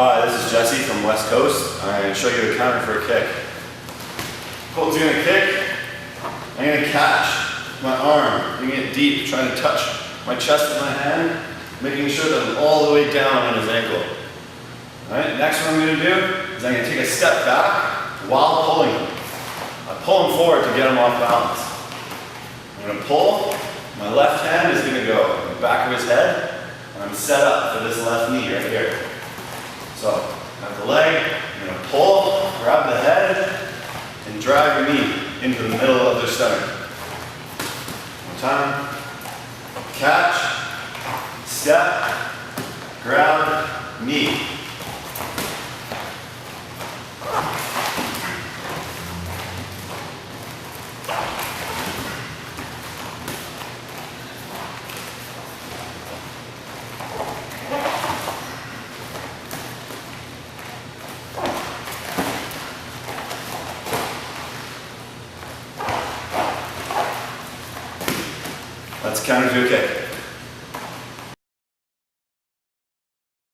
Hi, this is Jesse from West Coast. I'm going to show you a counter for a kick. Colton's going to kick. I'm going to catch my arm, bring it deep, trying to touch my chest with my hand, making sure that I'm all the way down on his ankle. Alright, next what I'm going to do is I'm going to take a step back while pulling him. I pull him forward to get him off balance. I'm going to pull, my left hand is going to go in the back of his head, and I'm set up for this left knee right here. So, I have the leg, I'm going to pull, grab the head, and drive your knee into the middle of their stomach. One time. Catch, step, grab, knee. Let's counter to a kick.